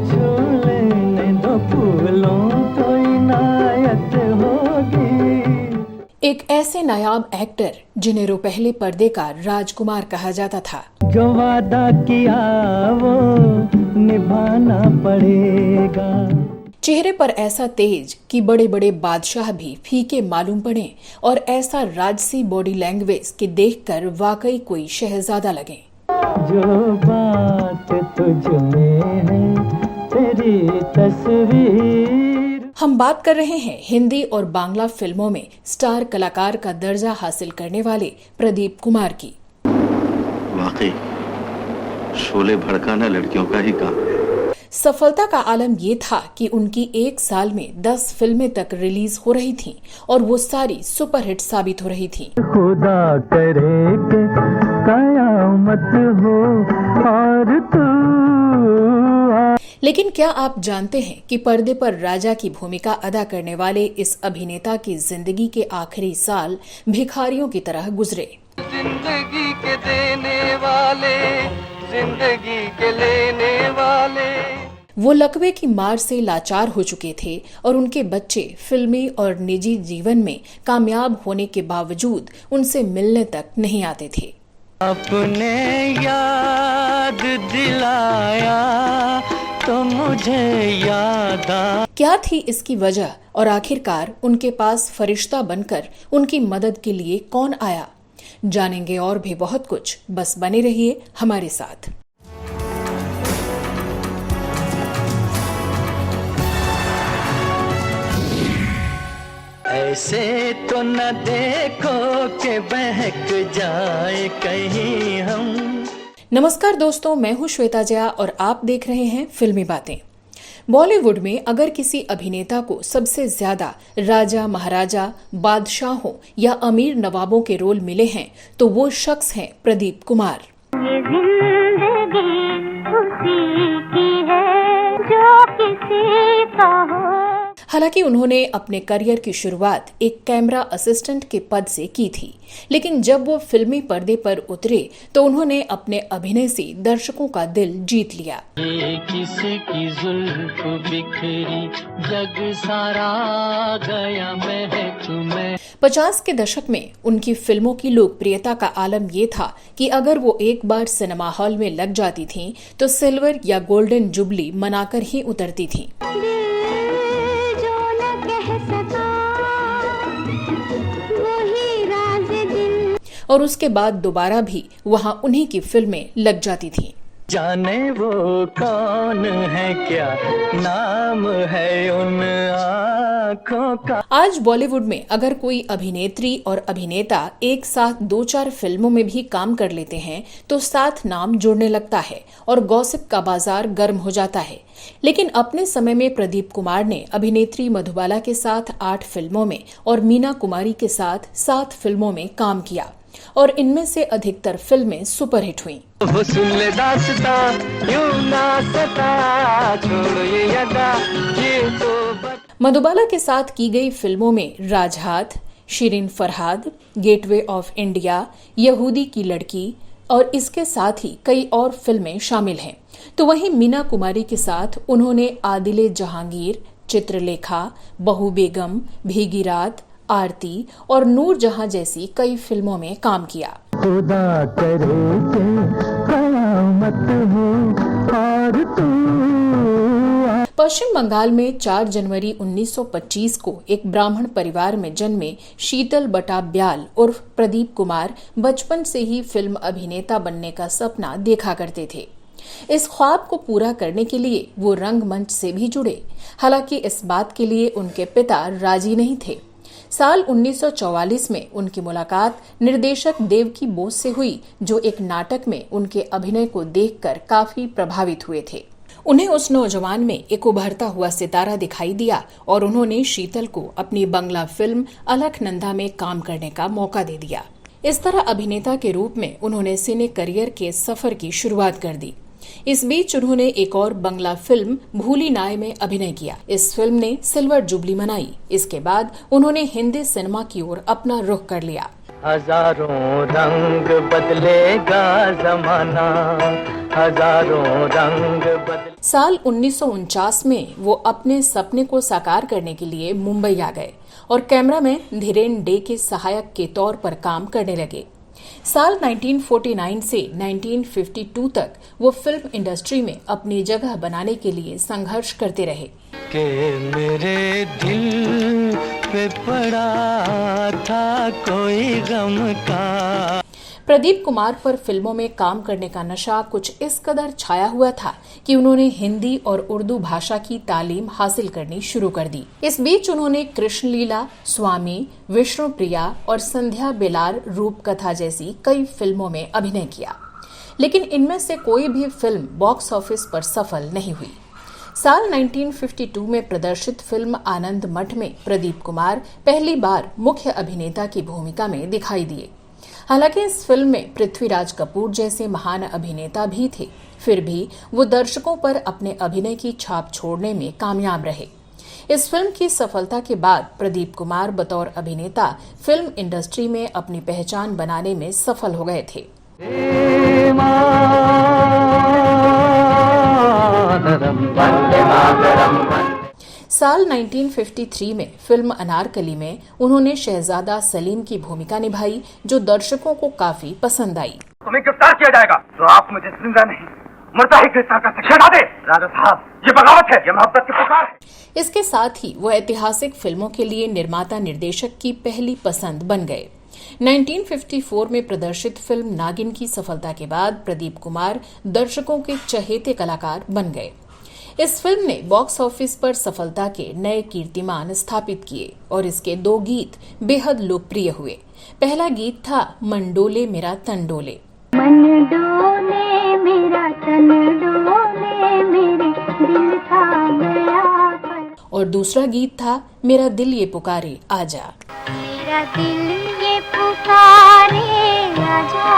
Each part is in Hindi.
छू लेने दो फूलों को इनायत होगी। एक ऐसे नायाब एक्टर जिन्हें रो पहले पर्दे का राजकुमार कहा जाता था। जो वादा किया वो निभाना पड़ेगा। चेहरे पर ऐसा तेज कि बड़े बड़े बादशाह भी फीके मालूम पड़े और ऐसा राजसी बॉडी लैंग्वेज कि देखकर वाकई कोई शहजादा लगे। जो बात तुझ में है तेरी तस्वीर। हम बात कर रहे हैं हिंदी और बांग्ला फिल्मों में स्टार कलाकार का दर्जा हासिल करने वाले प्रदीप कुमार की। वाकई शोले भड़काना लड़कियों का ही काम है। सफलता का आलम ये था कि उनकी एक साल में 10 फिल्में तक रिलीज हो रही थीं और वो सारी सुपरहिट साबित हो रही थीं। खुदा करे कि कयामत हो और तू। लेकिन क्या आप जानते हैं कि पर्दे पर राजा की भूमिका अदा करने वाले इस अभिनेता की जिंदगी के आखिरी साल भिखारियों की तरह गुजरे। जिंदगी के देने वाले, जिंदगी के लेने वाले। वो लकवे की मार से लाचार हो चुके थे और उनके बच्चे फिल्मी और निजी जीवन में कामयाब होने के बावजूद उनसे मिलने तक नहीं आते थे। अपने याद दिलाया तो मुझे याद आ। क्या थी इसकी वजह और आखिरकार उनके पास फरिश्ता बनकर उनकी मदद के लिए कौन आया? जानेंगे और भी बहुत कुछ, बस बने रहिए हमारे साथ। ऐसे तो न देखो कि बहक जाए कहीं हम। नमस्कार दोस्तों, मैं हूं श्वेता जया और आप देख रहे हैं फिल्मी बातें। बॉलीवुड में अगर किसी अभिनेता को सबसे ज्यादा राजा, महाराजा, बादशाहों या अमीर नवाबों के रोल मिले हैं तो वो शख्स हैं प्रदीप कुमार। ये जिंदगी उसी की है जो किसी का हो। हालांकि उन्होंने अपने करियर की शुरुआत एक कैमरा असिस्टेंट के पद से की थी, लेकिन जब वो फिल्मी पर्दे पर उतरे तो उन्होंने अपने अभिनय से दर्शकों का दिल जीत लिया। ये किसकी जुल्फ बिखरी जग सारा गया महक में। 50 के दशक में उनकी फिल्मों की लोकप्रियता का आलम ये था कि अगर वो एक बार सिनेमा हॉल में लग जाती थीं तो सिल्वर या गोल्डन जुबली मनाकर ही उतरती थीं। और उसके बाद दोबारा भी वहां उन्हीं की फिल्में लग जाती थीं। जाने वो कौन है, क्या नाम है उन आँखों का। आज बॉलीवुड में अगर कोई अभिनेत्री और अभिनेता एक साथ 2-4 फिल्मों में भी काम कर लेते हैं तो साथ नाम जुड़ने लगता है और गॉसिप का बाजार गर्म हो जाता है। लेकिन अपने समय में प्रदीप कुमार ने अभिनेत्री मधुबाला के साथ 8 फिल्मों में और मीना कुमारी के साथ 7 फिल्मों में काम किया और इनमें से अधिकतर फिल्में सुपरहिट हुईं। वो सुन ले दास्तां, यूं ना सता, छोड़ो ये अदा, ये तो। मधुबाला के साथ की गई फिल्मों में Rajhath, Shirin Farhad, Gateway of India, यहूदी की लड़की और इसके साथ ही कई और फिल्में शामिल हैं। तो वहीं मीना कुमारी के साथ उन्होंने आदिले जहांगीर, चित्रलेखा, बहू बेगम, भीगी रात, आरती और नूर जहां जैसी कई फिल्मों में काम किया। खुदा करे कि कयामत हो और तू। पश्चिम बंगाल में 4 जनवरी 1925 को एक ब्राह्मण परिवार में जन्मे शीतल बटा ब्याल उर्फ प्रदीप कुमार बचपन से ही फिल्म अभिनेता बनने का सपना देखा करते थे। इस ख्वाब को पूरा करने के लिए वो रंगमंच से भी जुड़े। हालांकि इस बात के लिए उनके पिता राजी नहीं थे। साल 1944 में उनकी मुलाकात निर्देशक देवकी बोस से हुई, जो एक नाटक में उनके अभिनय को देखकर काफी प्रभावित हुए थे। उन्हें उस नौजवान में एक उभरता हुआ सितारा दिखाई दिया और उन्होंने शीतल को अपनी बंगला फिल्म अलखनंदा में काम करने का मौका दे दिया। इस तरह अभिनेता के रूप में उन्होंने सिने करियर के सफर की शुरुआत कर दी। इस बीच उन्होंने एक और बंगला फिल्म भूली नाय में अभिनय किया। इस फिल्म ने सिल्वर जुबली मनाई। इसके बाद उन्होंने हिंदी सिनेमा की ओर अपना रुख कर लिया। हजारों रंग बदलेगा जमाना, हजारों रंग बदले। साल 1949 में वो अपने सपने को साकार करने के लिए मुंबई आ गए और कैमरामैन धीरेन डे के सहायक के तौर पर काम करने लगे। साल 1949 से 1952 तक वो फिल्म इंडस्ट्री में अपनी जगह बनाने के लिए संघर्ष करते रहे। के मेरे दिल पे पड़ा था कोई गम का। प्रदीप कुमार पर फिल्मों में काम करने का नशा कुछ इस कदर छाया हुआ था कि उन्होंने हिंदी और उर्दू भाषा की तालीम हासिल करनी शुरू कर दी। इस बीच उन्होंने कृष्णलीला, स्वामी, विष्णुप्रिया और संध्या बेलार रूप कथा जैसी कई फिल्मों में अभिनय किया, लेकिन इनमें से कोई भी फिल्म बॉक्स ऑफिस पर सफल नहीं हुई। साल 1952 में प्रदर्शित फिल्म आनंद मठ में प्रदीप कुमार पहली बार मुख्य अभिनेता की भूमिका में दिखाई दिए। हालांकि इस फिल्म में पृथ्वीराज कपूर जैसे महान अभिनेता भी थे, फिर भी वो दर्शकों पर अपने अभिनय की छाप छोड़ने में कामयाब रहे। इस फिल्म की सफलता के बाद प्रदीप कुमार बतौर अभिनेता फिल्म इंडस्ट्री में अपनी पहचान बनाने में सफल हो गए थे। साल 1953 में फिल्म अनारकली में उन्होंने शहजादा सलीम की भूमिका निभाई, जो दर्शकों को काफी पसंद आई। तुम्हें गिरफ्तार किया जाएगा तो आप मुझे जिंदा नहीं मरता ही गिरफ्तार कर सकते। शहजादे, राजा साहब, ये बगावत है, ये मोहब्बत की पुकार है। इसके साथ ही वो ऐतिहासिक फिल्मों के लिए निर्माता निर्देशक की पहली पसंद बन गए। 1954 में प्रदर्शित फिल्म नागिन की सफलता के बाद प्रदीप कुमार दर्शकों के चहेते कलाकार बन गए। इस फिल्म ने बॉक्स ऑफिस पर सफलता के नए कीर्तिमान स्थापित किए और इसके 2 गीत बेहद लोकप्रिय हुए। पहला गीत था मन डोले मेरा तन डोले, मन डोले मेरा तन डोले, मेरे दिल था गया पर। और दूसरा गीत था मेरा दिल ये पुकारे आजा, मेरा दिल ये पुकारे आजा,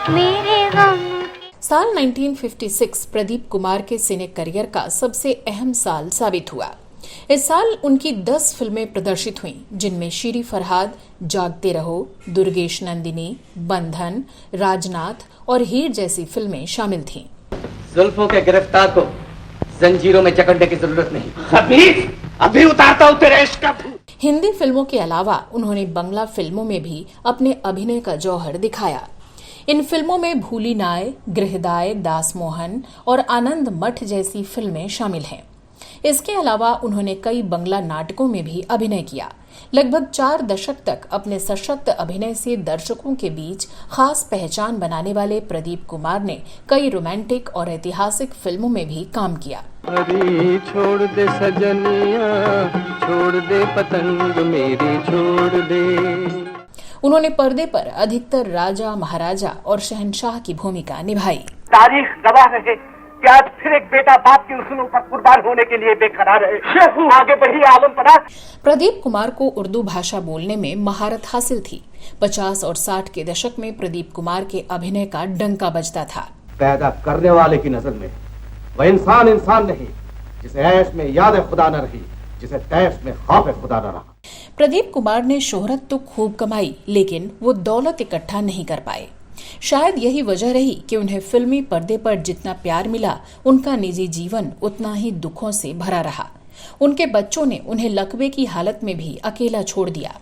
मेरे गम। साल 1956 प्रदीप कुमार के सिने करियर का सबसे अहम साल साबित हुआ। इस साल उनकी 10 फिल्में प्रदर्शित हुईं, जिनमें शीरी फरहाद, जागते रहो, दुर्गेश नंदिनी, बंधन, राजनाथ और हीर जैसी फिल्में शामिल थीं। जुल्फों के गिरफ्तार को जंजीरों में जकड़ने की जरूरत नहीं, अभी उतारता हूँ तेरे इश्क का। हिंदी फिल्मों के अलावा उन्होंने बंगला फिल्मों में भी अपने अभिनय का जौहर दिखाया। इन फिल्मों में भूली नाय, गृहदाय, दासमोहन और आनंद मठ जैसी फिल्में शामिल हैं। इसके अलावा उन्होंने कई बंगला नाटकों में भी अभिनय किया। लगभग 4 दशक तक अपने सशक्त अभिनय से दर्शकों के बीच खास पहचान बनाने वाले प्रदीप कुमार ने कई रोमांटिक और ऐतिहासिक फिल्मों में भी काम किया। अरे छोड़ दे सजनिया, छोड़ दे पतंग मेरी छोड़ दे। उन्होंने पर्दे पर अधिकतर राजा, महाराजा और शहंशाह की भूमिका निभाई। तारीख गवाह रहे कि आज फिर एक बेटा बाप के उसूलों पर कुर्बान होने के लिए बेकरार है। आगे बढ़ी आलम पना। प्रदीप कुमार को उर्दू भाषा बोलने में महारत हासिल थी। 50 और 60 के दशक में प्रदीप कुमार के अभिनय का डंका बजता था। पैदा करने वाले की नजर में वह इंसान नहीं, जिसे ऐश में याद खुदा न रही, जिसे तैश में खौफ खुदा न रहा। प्रदीप कुमार ने शोहरत तो खूब कमाई, लेकिन वो दौलत इकट्ठा नहीं कर पाए। शायद यही वजह रही कि उन्हें फिल्मी पर्दे पर जितना प्यार मिला, उनका निजी जीवन उतना ही दुखों से भरा रहा। उनके बच्चों ने उन्हें लकवे की हालत में भी अकेला छोड़ दिया।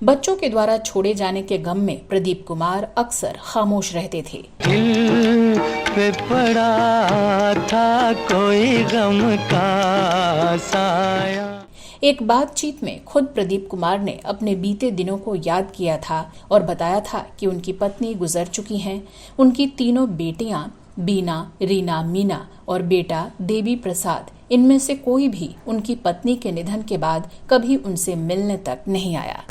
बच्चों के द्वारा छोड़े जाने के गम में प्रदीप कुमार अक्सर खामोश रहते थे। दिल पे पड़ा था कोई गम का साया। एक बातचीत में खुद प्रदीप कुमार ने अपने बीते दिनों को याद किया था और बताया था कि उनकी पत्नी गुजर चुकी हैं। उनकी 3 बेटियां बीना, रीना, मीना और बेटा देवी प्रसाद, इनमें से कोई भी उनकी पत्नी के निधन के बाद कभी उनसे मिलने तक नहीं आया।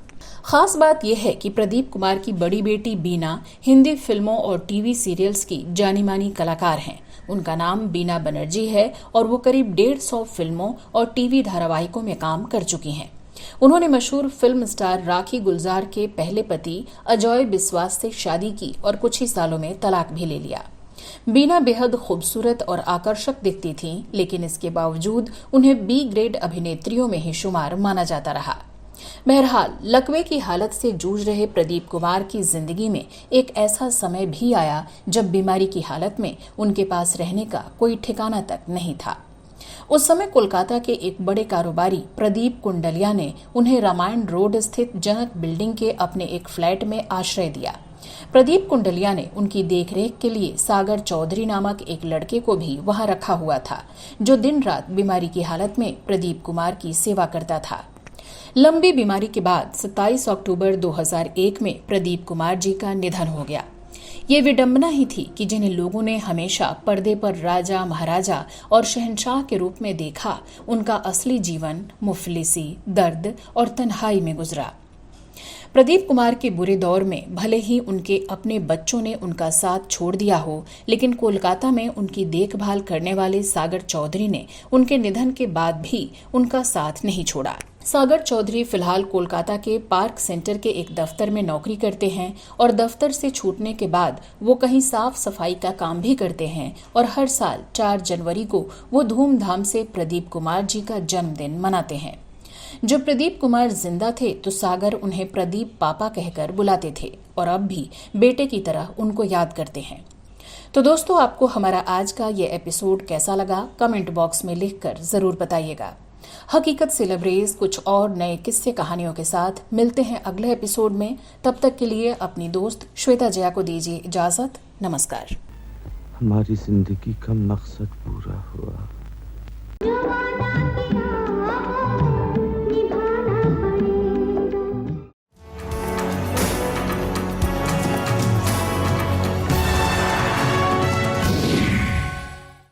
खास बात यह है कि प्रदीप कुमार की बड़ी बेटी बीना हिंदी फिल्मों और टीवी सीरियल्स की जानी मानी कलाकार हैं। उनका नाम बीना बनर्जी है और वो करीब 150 फिल्मों और टीवी धारावाहिकों में काम कर चुकी हैं। उन्होंने मशहूर फिल्म स्टार राखी गुलजार के पहले पति अजय बिस्वास से शादी की और कुछ ही सालों में तलाक भी ले लिया। बीना बेहद खूबसूरत और आकर्षक दिखती थीं, लेकिन इसके बावजूद उन्हें बी ग्रेड अभिनेत्रियों में ही शुमार माना जाता रहा। बहरहाल लकवे की हालत से जूझ रहे प्रदीप कुमार की जिंदगी में एक ऐसा समय भी आया जब बीमारी की हालत में उनके पास रहने का कोई ठिकाना तक नहीं था। उस समय कोलकाता के एक बड़े कारोबारी प्रदीप कुंडलिया ने उन्हें रामायण रोड स्थित जनक बिल्डिंग के अपने एक फ्लैट में आश्रय दिया। प्रदीप कुंडलिया ने उनकी देखरेख के लिए सागर चौधरी नामक एक लड़के को भी वहां रखा हुआ था, जो दिन रात बीमारी की हालत में प्रदीप कुमार की सेवा करता था। लंबी बीमारी के बाद 27 अक्टूबर 2001 में प्रदीप कुमार जी का निधन हो गया। ये विडंबना ही थी कि जिन्हें लोगों ने हमेशा पर्दे पर राजा, महाराजा और शहंशाह के रूप में देखा, उनका असली जीवन मुफलिसी, दर्द और तन्हाई में गुजरा। प्रदीप कुमार के बुरे दौर में भले ही उनके अपने बच्चों ने उनका साथ छोड़ दिया हो, लेकिन कोलकाता में उनकी देखभाल करने वाले सागर चौधरी ने उनके निधन के बाद भी उनका साथ नहीं छोड़ा। सागर चौधरी फिलहाल कोलकाता के पार्क सेंटर के एक दफ्तर में नौकरी करते हैं और दफ्तर से छूटने के बाद वो कहीं साफ सफाई का काम भी करते हैं और हर साल 4 जनवरी को वो धूमधाम से प्रदीप कुमार जी का जन्मदिन मनाते हैं। जब प्रदीप कुमार जिंदा थे तो सागर उन्हें प्रदीप पापा कहकर बुलाते थे और अब भी बेटे की तरह उनको याद करते हैं। तो दोस्तों, आपको हमारा आज का ये एपिसोड कैसा लगा कमेंट बॉक्स में लिखकर जरूर बताइएगा। हकीकत से लबरेज कुछ और नए किस्से कहानियों के साथ मिलते हैं अगले एपिसोड में। तब तक के लिए अपनी दोस्त श्वेता जया को दीजिए इजाजत। नमस्कार। हमारी जिंदगी का मकसद पूरा हुआ।